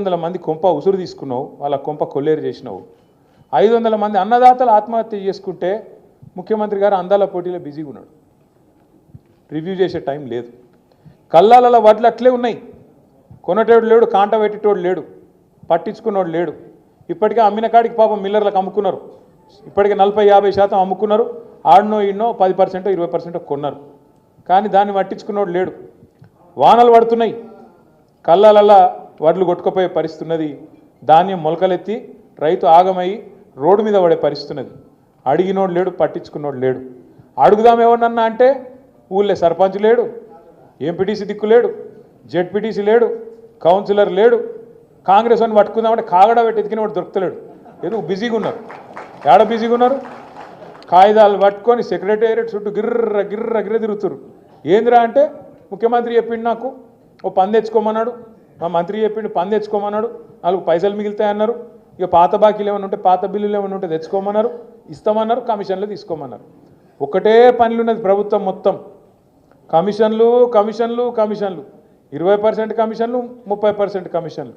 500 మంది కొంప ఉసురు తీసుకున్నావు, వాళ్ళ కొంప కొల్లేరు చేసినావు. 500 మంది అన్నదాతలు ఆత్మహత్య చేసుకుంటే ముఖ్యమంత్రి గారు అందాల పోటీలో బిజీగా ఉన్నాడు, రివ్యూ చేసే టైం లేదు. కల్లాల వడ్లు అట్లే ఉన్నాయి, కొనటోడు లేడు, కాంట పెట్టేటోడు లేడు, పట్టించుకున్నోడు లేడు. ఇప్పటికే అమ్మిన కాడికి పాపం మిల్లర్లకు అమ్ముకున్నారు, ఇప్పటికే 40-50% అమ్ముకున్నారు. ఆడనో ఈడనో 10% 20% కొన్నారు, కానీ దాన్ని పట్టించుకున్నోడు లేడు. వానలు పడుతున్నాయి, కల్లాలల్లా వడ్లు కొట్టుకుపోయే పరిస్థితి ఉన్నది. ధాన్యం మొలకలెత్తి రైతు ఆగమయ్యి రోడ్డు మీద పడే పరిస్థితి ఉన్నది. అడిగినోడు లేడు, పట్టించుకున్నోడు లేడు. అడుగుదాం ఎవరినన్నా అంటే ఊళ్ళో సర్పంచ్ లేడు, ఎంపీటీసీ దిక్కు లేడు, జెడ్పీటీసీ లేడు, కౌన్సిలర్ లేడు. కాంగ్రెస్ అని పట్టుకుందామంటే కాగడా పెట్టి ఎతికిన వాడు దొరుకుతలేడు. ఎందుకు బిజీగా ఉన్నారు, ఏడ బిజీగా ఉన్నారు? కాగితాలు పట్టుకొని సెక్రటేరియట్ చుట్టూ గిర్ర గిర్ర గిర్ర తిరుగుతున్నారు. ఏందిరా అంటే ముఖ్యమంత్రి చెప్పిండు, నాకు ఓ పని తెచ్చుకోమన్నాడు, మా మంత్రి చెప్పిండు పని తెచ్చుకోమన్నాడు, 4 పైసలు మిగులుతాయన్నారు. ఇక పాత బాకీలు ఏమైనా ఉంటే, పాత బిల్లులు ఏమైనా ఉంటే తెచ్చుకోమన్నారు, ఇస్తామన్నారు, కమిషన్లు తీసుకోమన్నారు. ఒకటే పనులు ఉన్నది ప్రభుత్వం మొత్తం, కమిషన్లు కమిషన్లు కమిషన్లు. 20% కమిషన్లు, 30% కమిషన్లు.